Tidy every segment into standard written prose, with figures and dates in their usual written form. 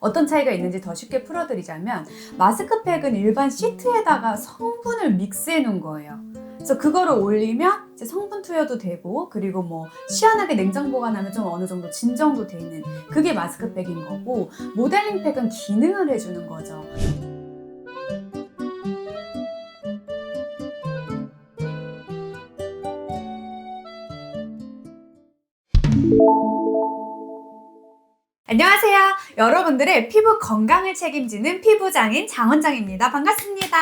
어떤 차이가 있는지 더 쉽게 풀어드리자면 마스크팩은 일반 시트에다가 성분을 믹스해 놓은 거예요. 그래서 그거를 올리면 이제 성분 투여도 되고, 그리고 뭐 시원하게 냉장 보관하면 좀 어느 정도 진정도 돼 있는 그게 마스크팩인 거고, 모델링팩은 기능을 해주는 거죠. 안녕하세요. 여러분들의 피부 건강을 책임지는 피부장인 장원장입니다. 반갑습니다.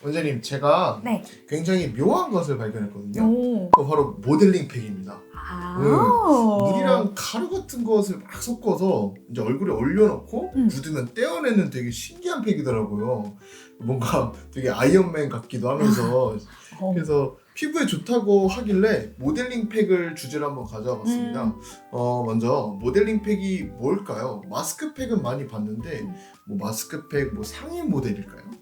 원장님, 제가 네. 굉장히 묘한 것을 발견했거든요. 오. 그거 바로 모델링 팩입니다. 아. 물이랑 가루 같은 것을 막 섞어서 이제 얼굴에 올려놓고 굳으면 떼어내는 되게 신기한 팩이더라고요. 뭔가 되게 아이언맨 같기도 하면서 그래서 피부에 좋다고 하길래 모델링 팩을 주제로 한번 가져와 봤습니다. 먼저 모델링 팩이 뭘까요? 마스크팩은 많이 봤는데 뭐 마스크팩 뭐 상위 모델일까요?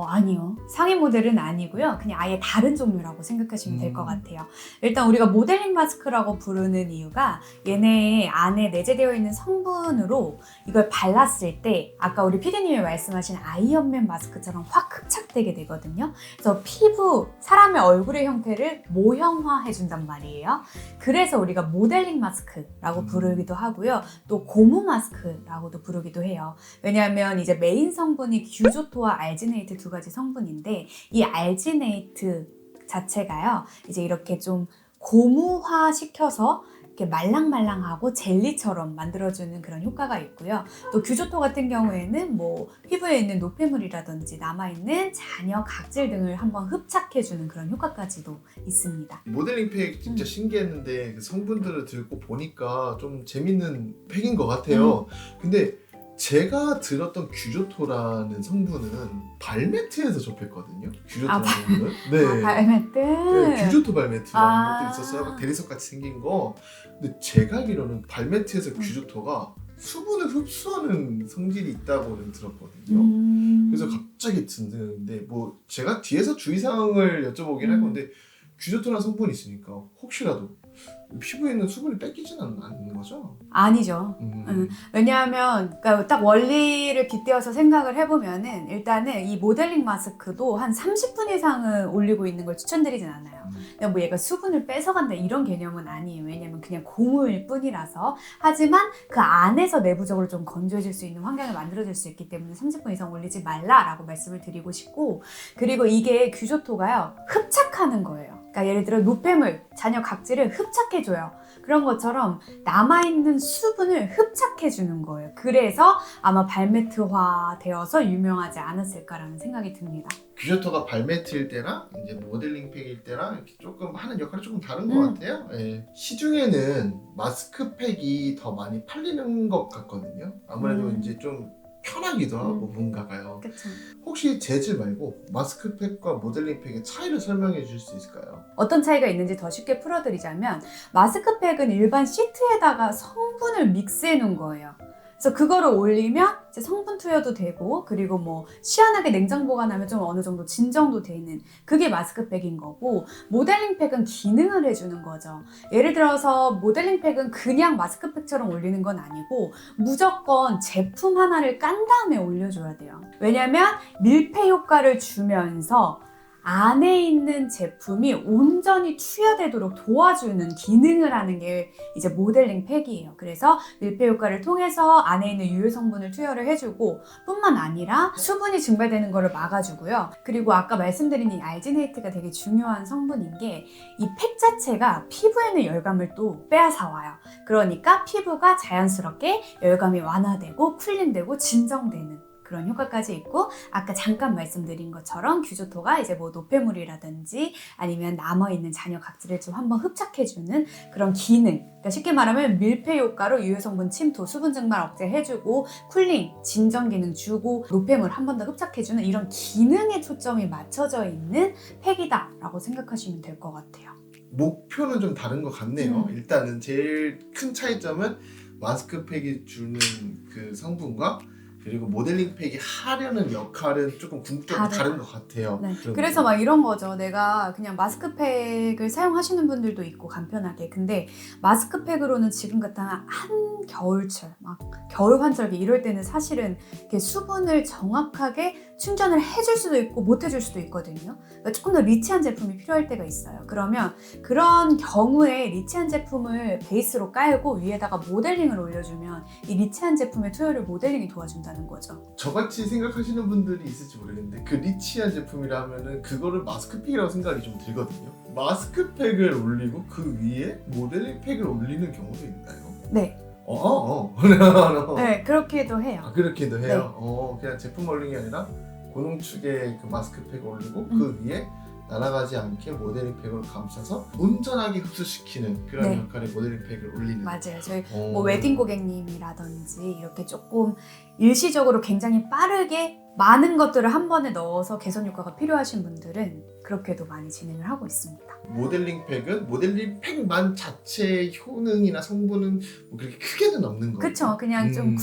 아니요. 상위 모델은 아니고요. 그냥 아예 다른 종류라고 생각하시면 될 것 같아요. 일단 우리가 모델링 마스크라고 부르는 이유가 얘네 안에 내재되어 있는 성분으로 이걸 발랐을 때 아까 우리 피디님이 말씀하신 아이언맨 마스크처럼 확 흡착되게 되거든요. 그래서 피부, 사람의 얼굴의 형태를 모형화해 준단 말이에요. 그래서 우리가 모델링 마스크라고 부르기도 하고요. 또 고무 마스크라고도 부르기도 해요. 왜냐하면 이제 메인 성분이 규조토와 알지네이트 두 가지 성분인데, 이 알지네이트 자체가요, 이제 이렇게 좀 고무화 시켜서 이렇게 말랑말랑하고 젤리처럼 만들어주는 그런 효과가 있고요. 또 규조토 같은 경우에는 뭐 피부에 있는 노폐물이라든지 남아있는 잔여 각질 등을 한번 흡착해주는 그런 효과까지도 있습니다. 모델링 팩 진짜 신기했는데 그 성분들을 듣고 보니까 좀 재밌는 팩인 것 같아요. 근데 제가 들었던 규조토라는 성분은 발매트에서 접했거든요. 규조토라는 성분은. 네. 발매트? 네, 규조토 발매트라는 것도 있었어요. 막 대리석 같이 생긴 거. 근데 제가 알기로는 발매트에서 규조토가 수분을 흡수하는 성질이 있다고는 들었거든요. 그래서 갑자기 듣는데 뭐 제가 뒤에서 주의사항을 여쭤보긴 할 건데, 규조토라는 성분이 있으니까 혹시라도 피부에 있는 수분이 뺏기지는 않는 거죠? 아니죠. 왜냐하면 그러니까 딱 원리를 빗대어서 생각을 해보면은 일단은 이 모델링 마스크도 한 30분 이상은 올리고 있는 걸 추천드리진 않아요. 그냥 뭐 얘가 수분을 뺏어간다 이런 개념은 아니에요. 왜냐면 그냥 고무일 뿐이라서. 하지만 그 안에서 내부적으로 좀 건조해질 수 있는 환경을 만들어줄 수 있기 때문에 30분 이상 올리지 말라라고 말씀을 드리고 싶고, 그리고 이게 규조토가요, 흡착하는 거예요. 그러니까 예를 들어 노폐물, 잔여 각질을 흡착해줘요. 그런 것처럼 남아있는 수분을 흡착해주는 거예요. 그래서 아마 발매트화 되어서 유명하지 않았을까라는 생각이 듭니다. 규조토가 발매트일 때랑 이제 모델링 팩일 때랑 이렇게 조금 하는 역할이 조금 다른 것 같아요. 예. 시중에는 마스크팩이 더 많이 팔리는 것 같거든요. 아무래도 이제 좀 편하기도 하고 뭔가가요. 그쵸. 혹시 재질 말고 마스크팩과 모델링 팩의 차이를 설명해 주실 수 있을까요? 어떤 차이가 있는지 더 쉽게 풀어드리자면 마스크팩은 일반 시트에다가 성분을 믹스해 놓은 거예요. 그래서 그거를 올리면 이제 성분 투여도 되고, 그리고 뭐 시원하게 냉장 보관하면 좀 어느 정도 진정도 돼 있는 그게 마스크팩인 거고, 모델링팩은 기능을 해주는 거죠. 예를 들어서 모델링팩은 그냥 마스크팩처럼 올리는 건 아니고 무조건 제품 하나를 깐 다음에 올려줘야 돼요. 왜냐면 밀폐 효과를 주면서 안에 있는 제품이 온전히 투여되도록 도와주는 기능을 하는 게 이제 모델링 팩이에요. 그래서 밀폐 효과를 통해서 안에 있는 유효 성분을 투여를 해주고, 뿐만 아니라 수분이 증발되는 것을 막아주고요. 그리고 아까 말씀드린 이 알지네이트가 되게 중요한 성분인 게, 이 팩 자체가 피부에는 열감을 또 빼앗아와요. 그러니까 피부가 자연스럽게 열감이 완화되고 쿨링되고 진정되는 그런 효과까지 있고, 아까 잠깐 말씀드린 것처럼 규조토가 이제 뭐 노폐물이라든지 아니면 남아있는 잔여 각질을 좀 한번 흡착해주는 그런 기능, 그러니까 쉽게 말하면 밀폐 효과로 유효 성분 침투, 수분 증발 억제해주고 쿨링, 진정 기능 주고 노폐물 한 번 더 흡착해주는 이런 기능에 초점이 맞춰져 있는 팩이다 라고 생각하시면 될 것 같아요. 목표는 좀 다른 것 같네요. 일단은 제일 큰 차이점은 마스크팩이 주는 그 성분과 그리고 모델링 팩이 하려는 역할은 조금 궁극적으로 다른 것 같아요. 네. 그런 그래서 거. 막 이런 거죠. 내가 그냥 마스크팩을 사용하시는 분들도 있고 간편하게. 근데 마스크팩으로는 지금 같은 한 겨울철, 막 겨울 환절기 이럴 때는 사실은 이렇게 수분을 정확하게 충전을 해줄 수도 있고 못 해줄 수도 있거든요. 그러니까 조금 더 리치한 제품이 필요할 때가 있어요. 그러면 그런 경우에 리치한 제품을 베이스로 깔고 위에다가 모델링을 올려주면 이 리치한 제품의 투여를 모델링이 도와준다는 거죠. 저같이 생각하시는 분들이 있을지 모르겠는데 그 리치한 제품이라 하면은 그거를 마스크팩이라고 생각이 좀 들거든요. 마스크팩을 올리고 그 위에 모델링 팩을 올리는 경우도 있나요? 네. 네, 그렇게도 해요. 아, 그렇게도 해요? 네. 그냥 제품 올리는 게 아니라 고농축의 그 마스크팩을 올리고 그 위에 날아가지 않게 모델링 팩으로 감싸서 온전하게 흡수시키는 그런 네. 역할의 모델링 팩을 올리는. 맞아요. 저희 뭐 웨딩 고객님이라든지 이렇게 조금 일시적으로 굉장히 빠르게 많은 것들을 한 번에 넣어서 개선 효과가 필요하신 분들은 그렇게도 많이 진행을 하고 있습니다. 모델링 팩은 모델링 팩만 자체의 효능이나 성분은 뭐 그렇게 크게는 없는 거예요. 그쵸. 그냥 좀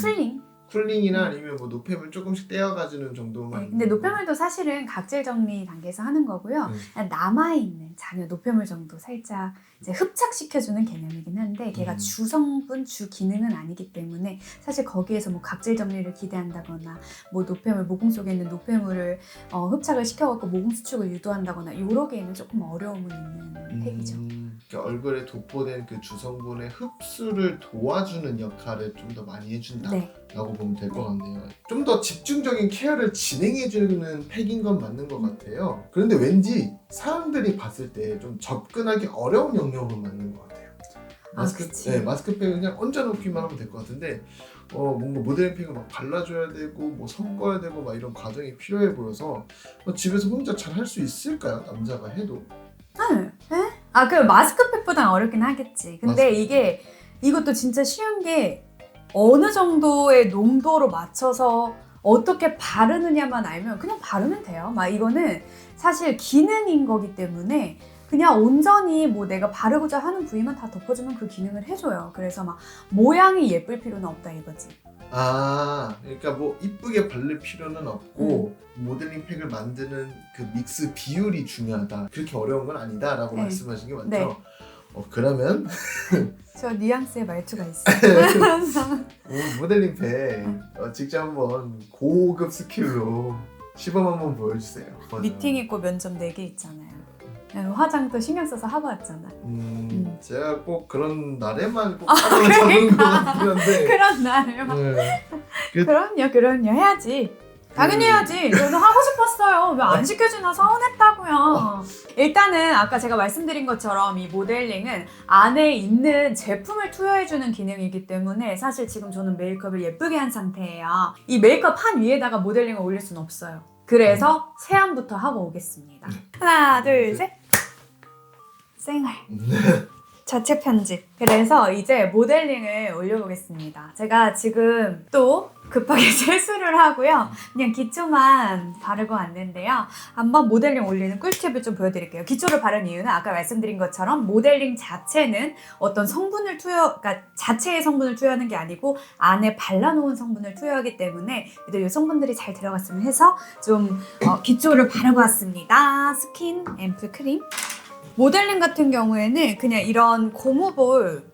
쿨링이나 아니면 뭐 노폐물 조금씩 떼어가지는 정도만. 네, 근데 노폐물도 사실은 각질 정리 단계에서 하는 거고요. 그냥 남아있는 잔여 노폐물 정도 살짝 이제 흡착시켜주는 개념이긴 한데 걔가 주성분, 주기능은 아니기 때문에 사실 거기에서 뭐 각질 정리를 기대한다거나 뭐 노폐물, 모공 속에 있는 노폐물을 흡착을 시켜갖고 모공 수축을 유도한다거나 요러기에는 조금 어려움은 있는 팩이죠. 그러니까 얼굴에 도포된 그 주성분의 흡수를 도와주는 역할을 좀 더 많이 해준다. 네. 라고 보면 될 것 같네요. 좀 더 집중적인 케어를 진행해주는 팩인 건 맞는 것 같아요. 그런데 왠지 사람들이 봤을 때 좀 접근하기 어려운 영역으로 맞는 것 같아요. 마스크팩은 그냥 얹어놓기만 하면 될 것 같은데 뭔가 모델링 팩을 막 발라줘야 되고 뭐 섞어야 되고 막 이런 과정이 필요해 보여서 집에서 혼자 잘 할 수 있을까요? 남자가 해도? 네? 그 마스크팩보다는 어렵긴 하겠지. 근데 이것도 진짜 쉬운 게 어느 정도의 농도로 맞춰서 어떻게 바르느냐만 알면 그냥 바르면 돼요. 막 이거는 사실 기능인 거기 때문에 그냥 온전히 뭐 내가 바르고자 하는 부위만 다 덮어주면 그 기능을 해줘요. 그래서 막 모양이 예쁠 필요는 없다 이거지. 그러니까 뭐 이쁘게 바를 필요는 없고 모델링 팩을 만드는 그 믹스 비율이 중요하다. 그렇게 어려운 건 아니다라고 말씀하신 게 맞죠? 네. 그러면 저 뉘앙스의 말투가 있어요. 모델링 팩 직접 한번 고급 스킬로 시범 한번 보여주세요. 미팅 있고 면접 4개 있잖아요. 화장도 신경 써서 하고 왔잖아. 제가 꼭 그런 날에만 꼭 하루를 잡는 것 같긴 한데 그런 날에만. 그럼요. 해야지. 당연히 해야지. 저는 하고 싶었어요. 왜 안 시켜주나 서운했다고요. 일단은 아까 제가 말씀드린 것처럼 이 모델링은 안에 있는 제품을 투여해주는 기능이기 때문에 사실 지금 저는 메이크업을 예쁘게 한 상태예요. 이 메이크업 한 위에다가 모델링을 올릴 수는 없어요. 그래서 세안부터 하고 오겠습니다. 하나, 둘, 셋. 생얼. 자체 편집. 그래서 이제 모델링을 올려보겠습니다. 제가 지금 또 급하게 세수를 하고요. 그냥 기초만 바르고 왔는데요. 한번 모델링 올리는 꿀팁을 좀 보여드릴게요. 기초를 바른 이유는 아까 말씀드린 것처럼 모델링 자체는 어떤 성분을 그러니까 자체의 성분을 투여하는 게 아니고 안에 발라놓은 성분을 투여하기 때문에 그래도 이 성분들이 잘 들어갔으면 해서 좀 기초를 바르고 왔습니다. 스킨 앰플 크림. 모델링 같은 경우에는 그냥 이런 고무볼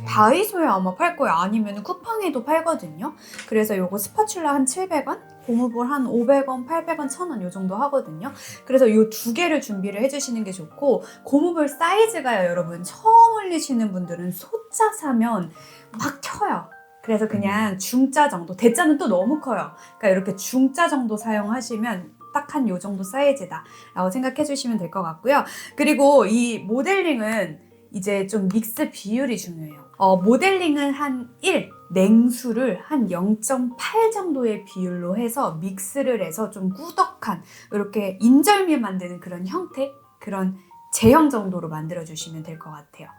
다이소에 아마 팔 거예요. 아니면 쿠팡에도 팔거든요. 그래서 요거 스파츌라 한 700원, 고무볼 한 500원, 800원, 1000원 요 정도 하거든요. 그래서 요 두 개를 준비를 해주시는 게 좋고 고무볼 사이즈가요, 여러분. 처음 올리시는 분들은 소자 사면 막 켜요. 그래서 그냥 중자 정도, 대자는 또 너무 커요. 그러니까 이렇게 중자 정도 사용하시면 딱 한 요 정도 사이즈다 라고 생각해 주시면 될 것 같고요. 그리고 이 모델링은 이제 좀 믹스 비율이 중요해요. 모델링은 한 1, 냉수를 한 0.8 정도의 비율로 해서 믹스를 해서 좀 꾸덕한 이렇게 인절미 만드는 그런 형태, 그런 제형 정도로 만들어 주시면 될 것 같아요.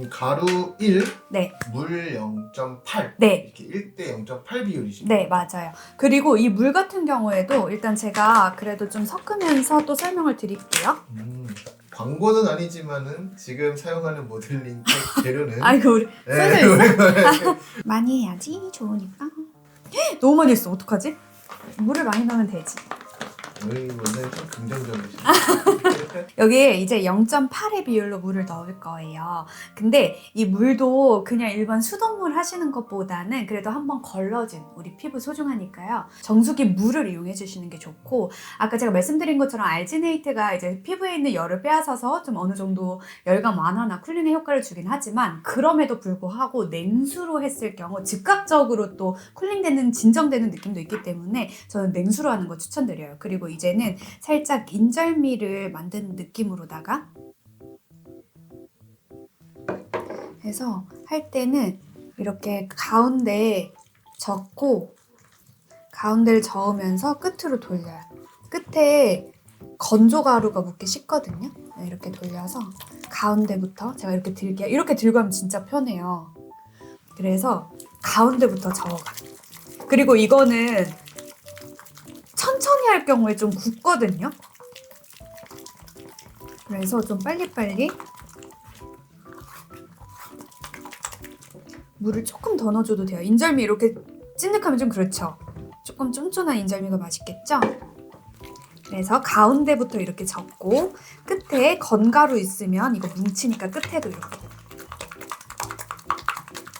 가루 1, 네. 물 0.8 네. 이렇게 1대 0.8 비율이시죠? 네, 맞아요. 그리고 이 물 같은 경우에도 일단 제가 그래도 좀 섞으면서 또 설명을 드릴게요. 광고는 아니지만은 지금 사용하는 모델링 팩 재료는 아이고 우리 네. 써져 있어? 많이 해야지 좋으니까. 너무 많이 했어. 어떡하지? 물을 많이 넣으면 되지. 저희 원장님 좀 긍정적이시네. 여기에 이제 0.8의 비율로 물을 넣을 거예요. 근데 이 물도 그냥 일반 수돗물 하시는 것보다는 그래도 한번 걸러진 우리 피부 소중하니까요. 정수기 물을 이용해 주시는 게 좋고, 아까 제가 말씀드린 것처럼 알지네이트가 이제 피부에 있는 열을 빼앗아서 좀 어느 정도 열감 완화나 쿨링의 효과를 주긴 하지만, 그럼에도 불구하고 냉수로 했을 경우 즉각적으로 또 쿨링되는 진정되는 느낌도 있기 때문에 저는 냉수로 하는 거 추천드려요. 그리고 이제는 살짝 인절미를 만드는 느낌으로다가 해서 할 때는 이렇게 가운데 접고 가운데를 저으면서 끝으로 돌려요. 끝에 건조가루가 묻기 쉽거든요. 이렇게 돌려서 가운데부터 제가 이렇게 들게요. 이렇게 들고 하면 진짜 편해요. 그래서 가운데부터 저어가요. 그리고 이거는 천천히 할 경우에 좀 굳거든요. 그래서 좀 빨리빨리 물을 조금 더 넣어줘도 돼요. 인절미 이렇게 찐득하면 좀 그렇죠. 조금 쫀쫀한 인절미가 맛있겠죠? 그래서 가운데부터 이렇게 접고 끝에 건가루 있으면 이거 뭉치니까 끝에도 이렇게.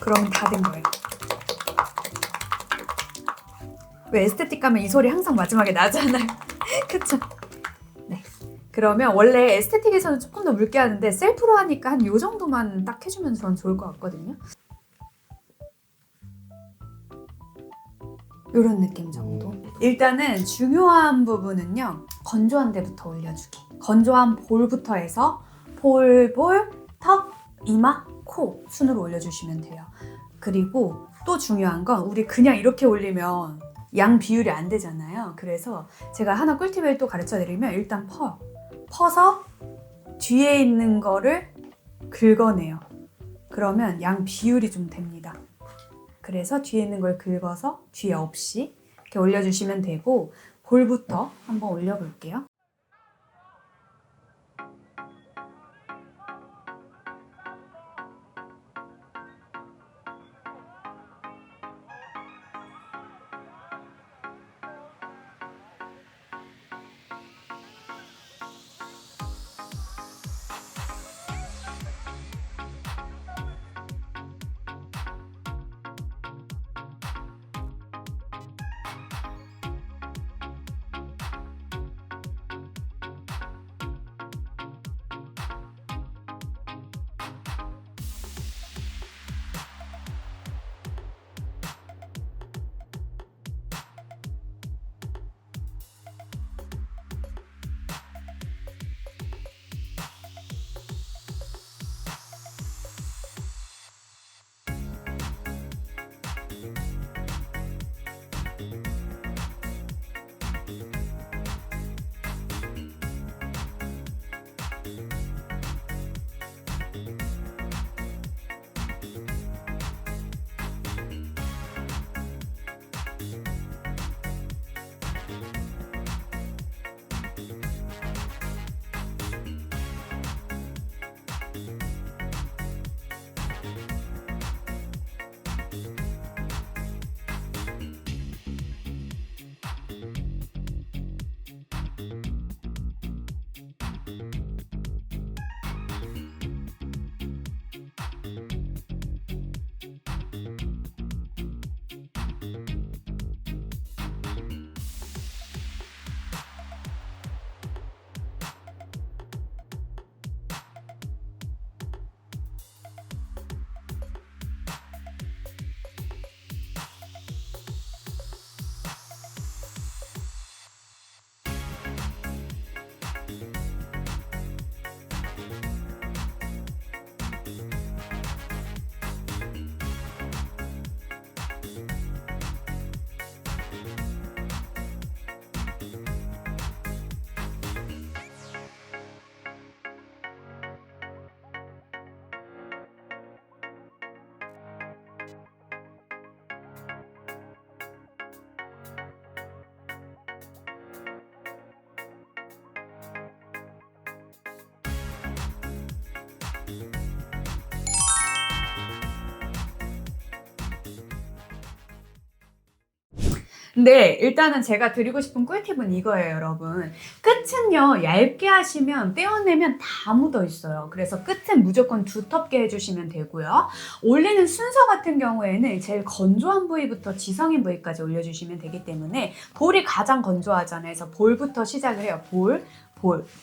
그러면 다 된 거예요. 왜 에스테틱 가면 이 소리 항상 마지막에 나잖아요. 그쵸? 네. 그러면 원래 에스테틱에서는 조금 더 묽게 하는데 셀프로 하니까 한 요 정도만 딱 해주면 전 좋을 것 같거든요. 요런 느낌 정도. 일단은 중요한 부분은요. 건조한 데부터 올려주기. 건조한 볼부터 해서 볼, 턱, 이마, 코 순으로 올려주시면 돼요. 그리고 또 중요한 건 우리 그냥 이렇게 올리면 양 비율이 안 되잖아요. 그래서 제가 하나 꿀팁을 또 가르쳐 드리면 일단 퍼서 뒤에 있는 거를 긁어내요. 그러면 양 비율이 좀 됩니다. 그래서 뒤에 있는 걸 긁어서 뒤에 없이 이렇게 올려주시면 되고, 볼부터 한번 올려볼게요. 근데 일단은 제가 드리고 싶은 꿀팁은 이거예요, 여러분. 끝은요, 얇게 하시면 떼어내면 다 묻어 있어요. 그래서 끝은 무조건 두텁게 해주시면 되고요. 올리는 순서 같은 경우에는 제일 건조한 부위부터 지성인 부위까지 올려주시면 되기 때문에 볼이 가장 건조하잖아요. 그래서 볼부터 시작을 해요. 볼,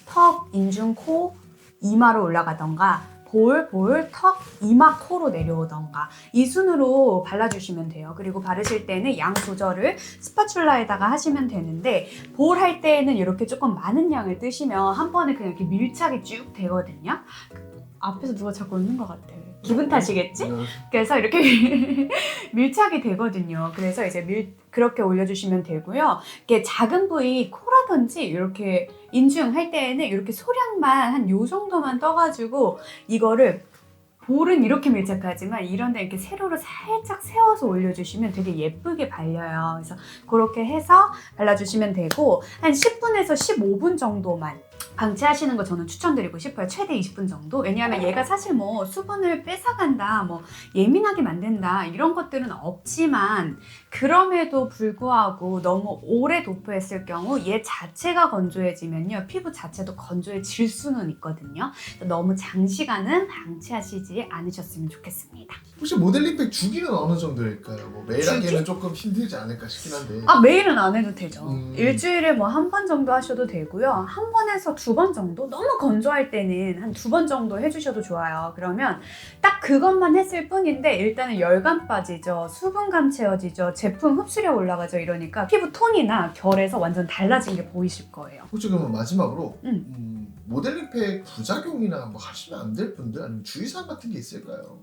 턱, 인중, 코, 이마로 올라가던가 볼, 턱, 이마, 코로 내려오던가 이 순으로 발라주시면 돼요. 그리고 바르실 때는 양 조절을 스파츌라에다가 하시면 되는데 볼 할 때는 이렇게 조금 많은 양을 뜨시면 한 번에 그냥 이렇게 밀착이 쭉 되거든요. 앞에서 누가 자꾸 웃는 것 같아. 기분 탓이겠지? 그래서 이렇게 밀착이 되거든요. 그래서 이제 그렇게 올려주시면 되고요. 이렇게 작은 부위 코라든지 이렇게 인중할 때에는 이렇게 소량만 한 요 정도만 떠가지고 이거를 볼은 이렇게 밀착하지만 이런데 이렇게 세로로 살짝 세워서 올려주시면 되게 예쁘게 발려요. 그래서 그렇게 해서 발라주시면 되고 한 10분에서 15분 정도만 방치하시는 거 저는 추천드리고 싶어요. 최대 20분 정도. 왜냐하면 얘가 사실 뭐 수분을 뺏어간다, 뭐 예민하게 만든다 이런 것들은 없지만 그럼에도 불구하고 너무 오래 도포했을 경우 얘 자체가 건조해지면요 피부 자체도 건조해질 수는 있거든요. 너무 장시간은 방치하시지 않으셨으면 좋겠습니다. 혹시 모델링팩 주기는 어느 정도일까요? 뭐 매일 하기에는 조금 힘들지 않을까 싶긴 한데. 매일은 안 해도 되죠. 일주일에 뭐 한 번 정도 하셔도 되고요. 한 번에서 2번 정도? 너무 건조할 때는 한 2번 정도 해주셔도 좋아요. 그러면 딱 그것만 했을 뿐인데 일단은 열감 빠지죠. 수분감 채워지죠. 제품 흡수력 올라가죠. 이러니까 피부 톤이나 결에서 완전 달라진 게 보이실 거예요. 혹시 그러면 마지막으로 모델링팩 부작용이나 뭐 하시면 안 될 분들 아니면 주의사항 같은 게 있을까요?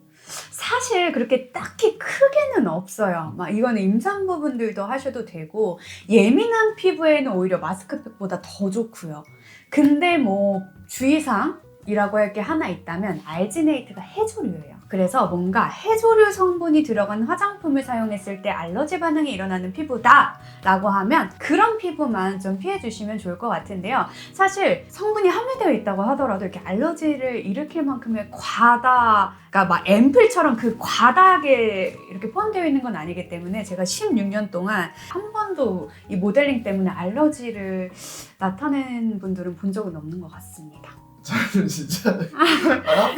사실 그렇게 딱히 크게는 없어요. 막 이거는 임산부분들도 하셔도 되고 예민한 피부에는 오히려 마스크팩보다 더 좋고요. 근데 뭐 주의사항이라고 할 게 하나 있다면 알지네이트가 해조류예요. 그래서 뭔가 해조류 성분이 들어간 화장품을 사용했을 때 알러지 반응이 일어나는 피부다 라고 하면 그런 피부만 좀 피해 주시면 좋을 것 같은데요. 사실 성분이 함유되어 있다고 하더라도 이렇게 알러지를 일으킬 만큼의 그러니까 막 앰플처럼 그 과다하게 이렇게 포함되어 있는 건 아니기 때문에 제가 16년 동안 한 번도 이 모델링 때문에 알러지를 나타낸 분들은 본 적은 없는 것 같습니다. 저는 진짜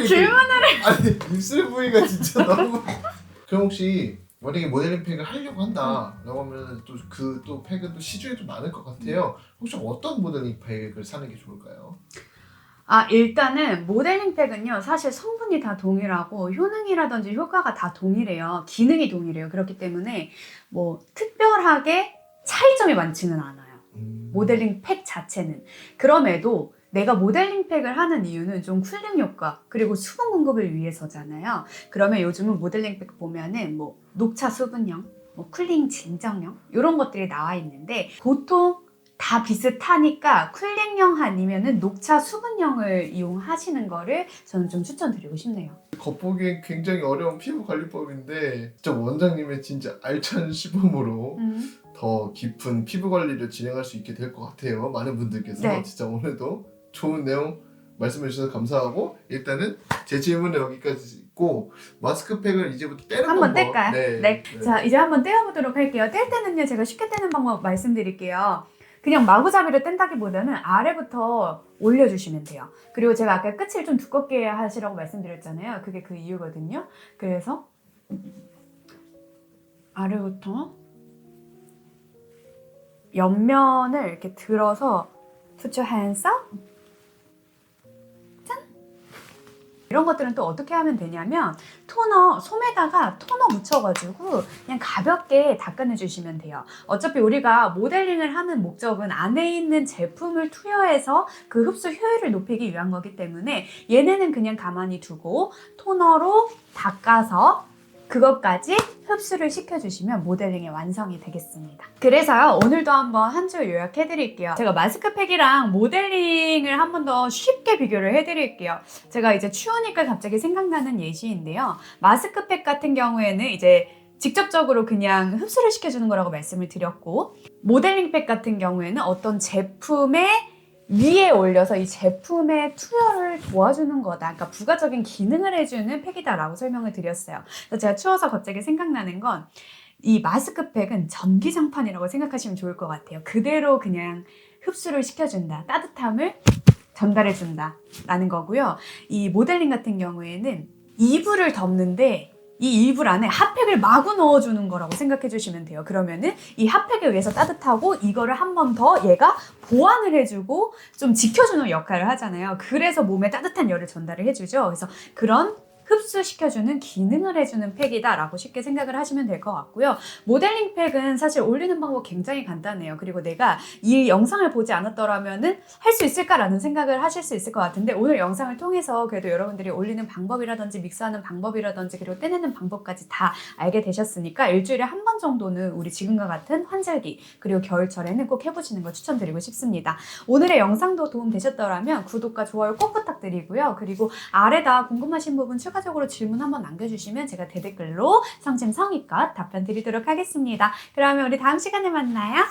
질문을 아니 입술 부위가 진짜 너무 그럼 혹시 만약에 모델링팩을 하려고 한다라고 하면 또 팩은 또 시중에 좀 많을 것 같아요. 혹시 어떤 모델링팩을 사는 게 좋을까요? 일단은 모델링팩은요 사실 성분이 다 동일하고 효능이라든지 효과가 다 동일해요. 기능이 동일해요. 그렇기 때문에 뭐 특별하게 차이점이 많지는 않아요. 모델링팩 자체는. 그럼에도 내가 모델링팩을 하는 이유는 좀 쿨링 효과 그리고 수분 공급을 위해서잖아요. 그러면 요즘은 모델링팩 보면은 뭐 녹차 수분형, 뭐 쿨링 진정형 이런 것들이 나와 있는데 보통 다 비슷하니까 쿨링형 아니면은 녹차 수분형을 이용하시는 거를 저는 좀 추천드리고 싶네요. 겉보기엔 굉장히 어려운 피부 관리법인데 진짜 원장님의 진짜 알찬 시범으로 더 깊은 피부 관리를 진행할 수 있게 될 것 같아요. 많은 분들께서 네. 진짜 오늘도 좋은 내용 말씀해 주셔서 감사하고 일단은 제 질문은 여기까지 있고 마스크팩을 이제부터 떼는 한번 방법 뗄까요? 네. 자, 이제 한번 떼어보도록 할게요. 뗄 때는요 제가 쉽게 떼는 방법 말씀드릴게요. 그냥 마구잡이로 뗀다기보다는 아래부터 올려주시면 돼요. 그리고 제가 아까 끝을 좀 두껍게 하시라고 말씀드렸잖아요. 그게 그 이유거든요. 그래서 아래부터 옆면을 이렇게 들어서 put your hands up. 짠! 이런 것들은 또 어떻게 하면 되냐면 솜에다가 토너 묻혀가지고 그냥 가볍게 닦아내주시면 돼요. 어차피 우리가 모델링을 하는 목적은 안에 있는 제품을 투여해서 그 흡수 효율을 높이기 위한 거기 때문에 얘네는 그냥 가만히 두고 토너로 닦아서 그것까지 흡수를 시켜주시면 모델링의 완성이 되겠습니다. 그래서요 오늘도 한번 한 줄 요약해드릴게요. 제가 마스크팩이랑 모델링을 한 번 더 쉽게 비교를 해드릴게요. 제가 이제 추우니까 갑자기 생각나는 예시인데요. 마스크팩 같은 경우에는 이제 직접적으로 그냥 흡수를 시켜주는 거라고 말씀을 드렸고 모델링팩 같은 경우에는 어떤 제품의 위에 올려서 이 제품의 투여를 도와주는 거다. 그러니까 부가적인 기능을 해주는 팩이다라고 설명을 드렸어요. 그래서 제가 추워서 갑자기 생각나는 건 이 마스크팩은 전기장판이라고 생각하시면 좋을 것 같아요. 그대로 그냥 흡수를 시켜준다. 따뜻함을 전달해준다 라는 거고요. 이 모델링 같은 경우에는 이불을 덮는데 이 이불 안에 핫팩을 마구 넣어주는 거라고 생각해 주시면 돼요. 그러면은 이 핫팩에 의해서 따뜻하고 이거를 한 번 더 얘가 보완을 해주고 좀 지켜주는 역할을 하잖아요. 그래서 몸에 따뜻한 열을 전달을 해주죠. 그래서 그런 흡수시켜주는 기능을 해주는 팩이다라고 쉽게 생각을 하시면 될 것 같고요. 모델링 팩은 사실 올리는 방법 굉장히 간단해요. 그리고 내가 이 영상을 보지 않았더라면은 할 수 있을까라는 생각을 하실 수 있을 것 같은데 오늘 영상을 통해서 그래도 여러분들이 올리는 방법이라든지 믹스하는 방법이라든지 그리고 떼내는 방법까지 다 알게 되셨으니까 일주일에 한 번 정도는 우리 지금과 같은 환절기 그리고 겨울철에는 꼭 해보시는 걸 추천드리고 싶습니다. 오늘의 영상도 도움 되셨더라면 구독과 좋아요 꼭 부탁드리고요. 그리고 아래다 궁금하신 부분 추가적으로 질문 한번 남겨주시면 제가 대댓글로 성심성의껏 답변 드리도록 하겠습니다. 그러면 우리 다음 시간에 만나요.